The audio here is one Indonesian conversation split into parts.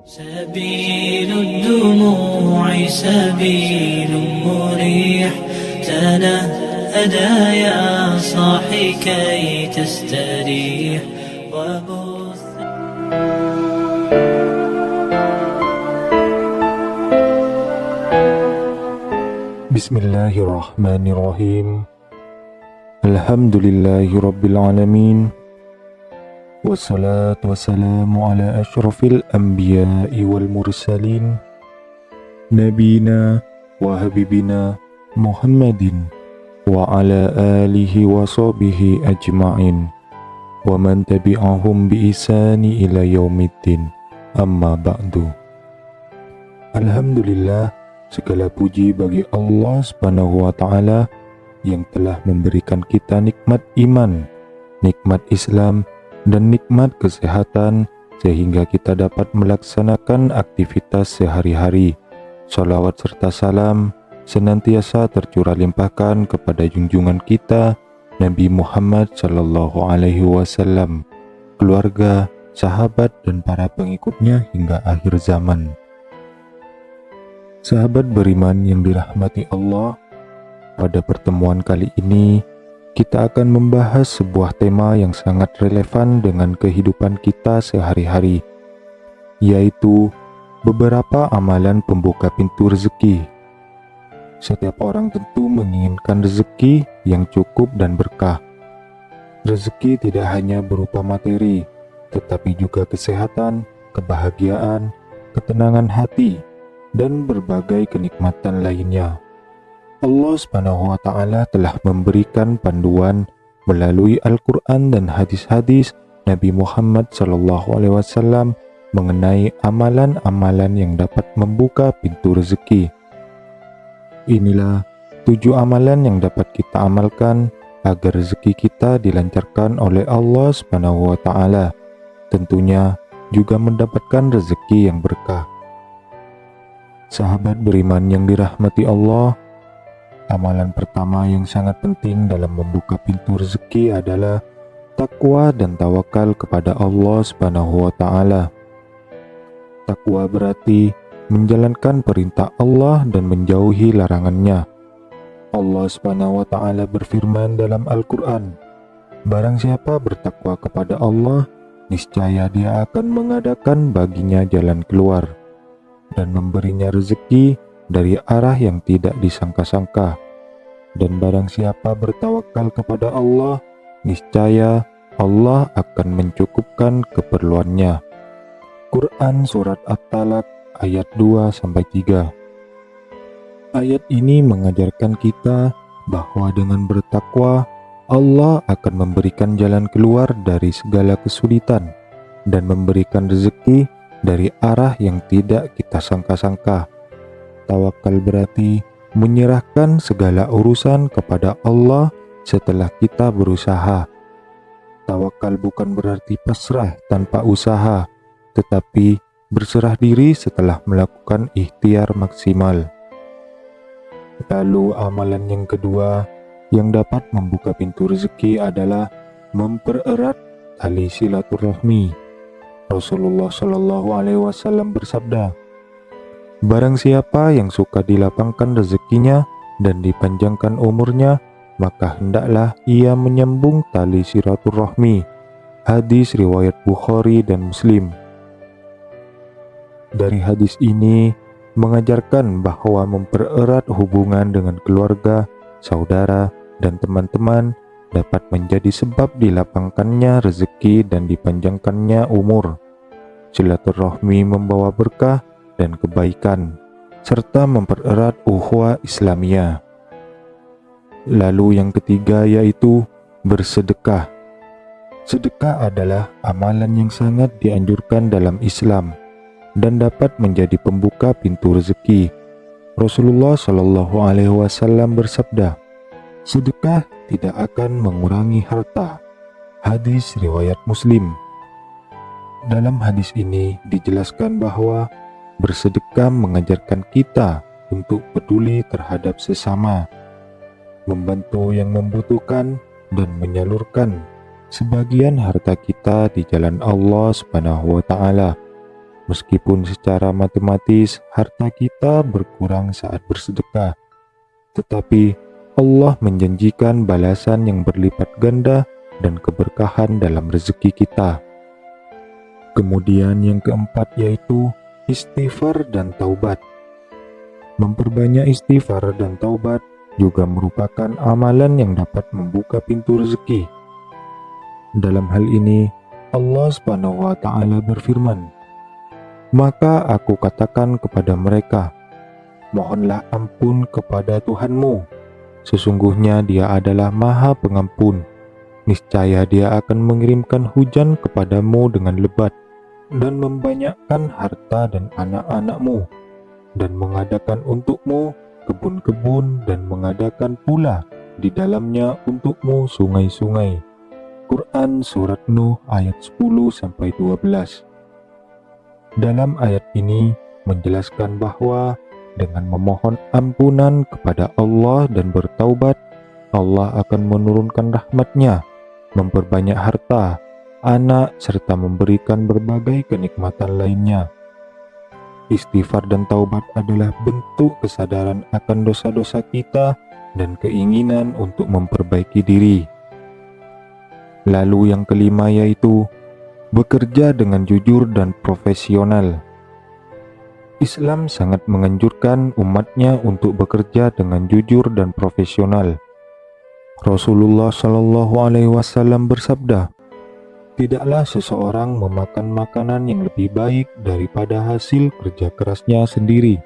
سبيل الدموع سبيل مريح تنهدى يا صاحي كي تستريح وبث. Bismillahirrahmanirrahim. Alhamdulillahi rabbil alamin. Wassalatu wassalamu ala asyrafil anbiya'i wal mursalin Nabina wa habibina Muhammadin wa ala alihi wa sahbihi ajma'in wa man tabi'ahum bi ihsani ila yaumiddin. Amma ba'du. Alhamdulillah, segala puji bagi Allah Subhanahu wa taala yang telah memberikan kita nikmat iman, nikmat Islam, dan nikmat kesehatan sehingga kita dapat melaksanakan aktivitas sehari-hari. Sholawat serta salam senantiasa tercurah limpahkan kepada junjungan kita Nabi Muhammad sallallahu alaihi wasallam, keluarga, sahabat, dan para pengikutnya hingga akhir zaman. Sahabat beriman yang dirahmati Allah, pada pertemuan kali ini kita akan membahas sebuah tema yang sangat relevan dengan kehidupan kita sehari-hari, yaitu beberapa amalan pembuka pintu rezeki. Setiap orang tentu menginginkan rezeki yang cukup dan berkah. Rezeki tidak hanya berupa materi, tetapi juga kesehatan, kebahagiaan, ketenangan hati, dan berbagai kenikmatan lainnya. Allah Subhanahu wa taala telah memberikan panduan melalui Al-Qur'an dan hadis-hadis Nabi Muhammad sallallahu alaihi wasallam mengenai amalan-amalan yang dapat membuka pintu rezeki. Inilah 7 amalan yang dapat kita amalkan agar rezeki kita dilancarkan oleh Allah Subhanahu wa taala. Tentunya juga mendapatkan rezeki yang berkah. Sahabat beriman yang dirahmati Allah, amalan pertama yang sangat penting dalam membuka pintu rezeki adalah takwa dan tawakal kepada Allah Subhanahu wa taala. Takwa berarti menjalankan perintah Allah dan menjauhi larangannya. Allah Subhanahu wa taala berfirman dalam Al-Qur'an, "Barang siapa bertakwa kepada Allah, niscaya Dia akan mengadakan baginya jalan keluar dan memberinya rezeki dari arah yang tidak disangka-sangka. Dan barang siapa bertawakal kepada Allah, niscaya Allah akan mencukupkan keperluannya." Quran Surat At-Talaq ayat 2-3. Ayat ini mengajarkan kita bahwa dengan bertakwa, Allah akan memberikan jalan keluar dari segala kesulitan dan memberikan rezeki dari arah yang tidak kita sangka-sangka. Tawakal berarti menyerahkan segala urusan kepada Allah setelah kita berusaha. Tawakal bukan berarti pasrah tanpa usaha, tetapi berserah diri setelah melakukan ikhtiar maksimal. Lalu amalan yang kedua yang dapat membuka pintu rezeki adalah mempererat tali silaturahmi. Rasulullah Shallallahu alaihi wasallam bersabda, "Barang siapa yang suka dilapangkan rezekinya dan dipanjangkan umurnya, maka hendaklah ia menyambung tali silaturahmi." Hadis riwayat Bukhari dan Muslim. Dari hadis ini mengajarkan bahwa mempererat hubungan dengan keluarga, saudara, dan teman-teman dapat menjadi sebab dilapangkannya rezeki dan dipanjangkannya umur. Silaturahmi membawa berkah dan kebaikan, serta mempererat ukhuwah Islamiyah. Lalu yang ketiga yaitu bersedekah. Sedekah adalah amalan yang sangat dianjurkan dalam Islam dan dapat menjadi pembuka pintu rezeki. Rasulullah Shallallahu alaihi wasallam bersabda, "Sedekah tidak akan mengurangi harta." Hadis riwayat Muslim. Dalam hadis ini dijelaskan bahwa bersedekah mengajarkan kita untuk peduli terhadap sesama, membantu yang membutuhkan, dan menyalurkan sebagian harta kita di jalan Allah Subhanahu wa taala. Meskipun secara matematis harta kita berkurang saat bersedekah, tetapi Allah menjanjikan balasan yang berlipat ganda dan keberkahan dalam rezeki kita. Kemudian yang keempat yaitu istighfar dan taubat. Memperbanyak istighfar dan taubat juga merupakan amalan yang dapat membuka pintu rezeki. Dalam hal ini, Allah Subhanahu wa Ta'ala berfirman, "Maka aku katakan kepada mereka, mohonlah ampun kepada Tuhanmu. Sesungguhnya Dia adalah Maha Pengampun. Niscaya Dia akan mengirimkan hujan kepadamu dengan lebat dan membanyakkan harta dan anak-anakmu, dan mengadakan untukmu kebun-kebun dan mengadakan pula di dalamnya untukmu sungai-sungai." Quran Surat Nuh ayat 10-12. Dalam ayat ini menjelaskan bahwa dengan memohon ampunan kepada Allah dan bertaubat, Allah akan menurunkan rahmat-Nya, memperbanyak harta, anak, serta memberikan berbagai kenikmatan lainnya. Istighfar dan taubat adalah bentuk kesadaran akan dosa-dosa kita dan keinginan untuk memperbaiki diri. Lalu yang kelima yaitu bekerja dengan jujur dan profesional. Islam sangat menganjurkan umatnya untuk bekerja dengan jujur dan profesional. Rasulullah Shallallahu Alaihi Wasallam bersabda, "Tidaklah seseorang memakan makanan yang lebih baik daripada hasil kerja kerasnya sendiri.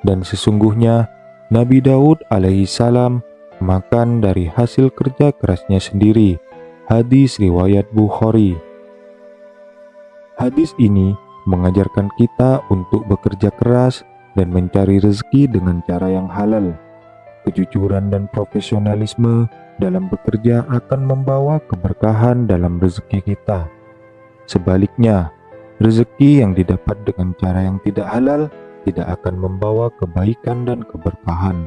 Dan sesungguhnya Nabi Daud alaihi salam makan dari hasil kerja kerasnya sendiri." Hadis riwayat Bukhari. Hadis ini mengajarkan kita untuk bekerja keras dan mencari rezeki dengan cara yang halal. Kejujuran dan profesionalisme dalam bekerja akan membawa keberkahan dalam rezeki kita. Sebaliknya, rezeki yang didapat dengan cara yang tidak halal tidak akan membawa kebaikan dan keberkahan.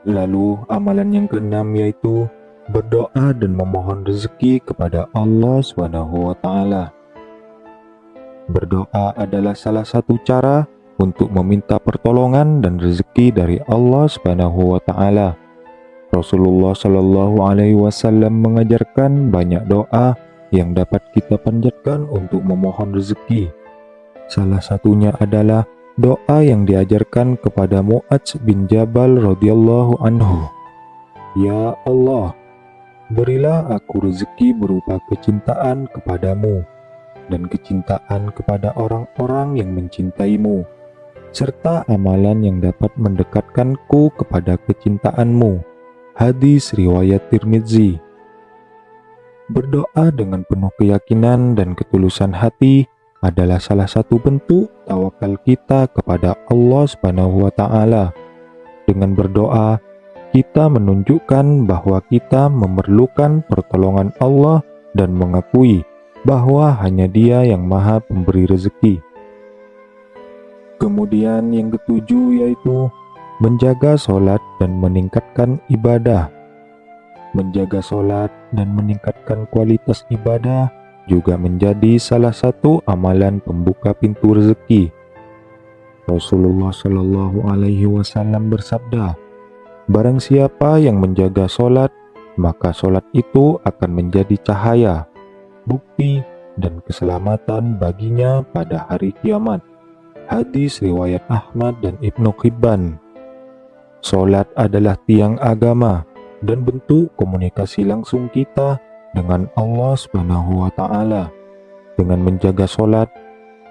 Lalu amalan yang keenam yaitu berdoa dan memohon rezeki kepada Allah Subhanahu wa Ta'ala. Berdoa adalah salah satu cara untuk meminta pertolongan dan rezeki dari Allah Subhanahu wa Ta'ala. Rasulullah Shallallahu Alaihi Wasallam mengajarkan banyak doa yang dapat kita panjatkan untuk memohon rezeki. Salah satunya adalah doa yang diajarkan kepada Mu'adz bin Jabal radhiyallahu anhu. "Ya Allah, berilah aku rezeki berupa kecintaan kepadamu dan kecintaan kepada orang-orang yang mencintaimu, serta amalan yang dapat mendekatkanku kepada kecintaanmu." Hadis riwayat Tirmidzi. Berdoa dengan penuh keyakinan dan ketulusan hati adalah salah satu bentuk tawakal kita kepada Allah Subhanahu wa Ta'ala. Dengan berdoa, kita menunjukkan bahwa kita memerlukan pertolongan Allah dan mengakui bahwa hanya Dia yang Maha Pemberi rezeki. Kemudian yang ketujuh yaitu menjaga sholat dan meningkatkan ibadah. Menjaga sholat dan meningkatkan kualitas ibadah juga menjadi salah satu amalan pembuka pintu rezeki. Rasulullah Shallallahu Alaihi Wasallam bersabda, "Barang siapa yang menjaga sholat, maka sholat itu akan menjadi cahaya, bukti, dan keselamatan baginya pada hari kiamat." Hadis riwayat Ahmad dan Ibnu Hibban. Sholat adalah tiang agama dan bentuk komunikasi langsung kita dengan Allah Subhanahu wa Ta'ala. Dengan menjaga sholat,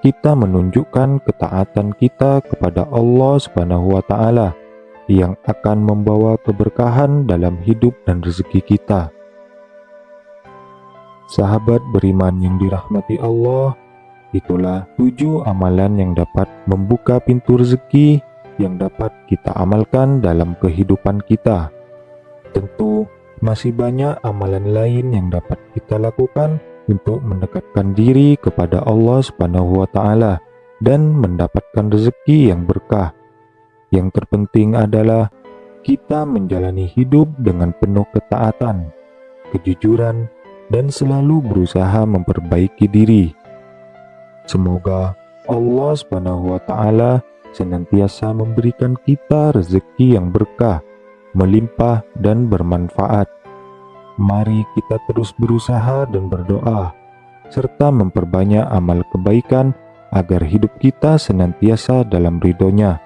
kita menunjukkan ketaatan kita kepada Allah Subhanahu wa Ta'ala yang akan membawa keberkahan dalam hidup dan rezeki kita. Sahabat beriman yang dirahmati Allah, itulah 7 amalan yang dapat membuka pintu rezeki yang dapat kita amalkan dalam kehidupan kita. Tentu masih banyak amalan lain yang dapat kita lakukan untuk mendekatkan diri kepada Allah Subhanahu wa Ta'ala dan mendapatkan rezeki yang berkah. Yang terpenting adalah kita menjalani hidup dengan penuh ketaatan, kejujuran, dan selalu berusaha memperbaiki diri. Semoga Allah Subhanahu wa Ta'ala senantiasa memberikan kita rezeki yang berkah, melimpah, dan bermanfaat. Mari kita terus berusaha dan berdoa, serta memperbanyak amal kebaikan agar hidup kita senantiasa dalam ridho-Nya.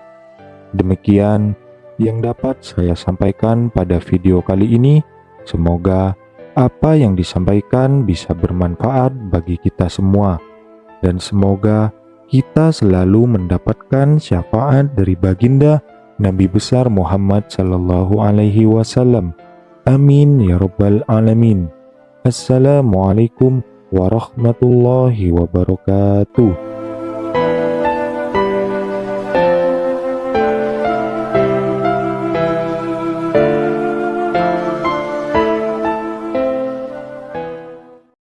Demikian yang dapat saya sampaikan pada video kali ini. Semoga apa yang disampaikan bisa bermanfaat bagi kita semua, dan semoga kita selalu mendapatkan syafaat dari baginda Nabi besar Muhammad sallallahu alaihi wasallam. Amin ya rabbal alamin. Assalamualaikum warahmatullahi wabarakatuh.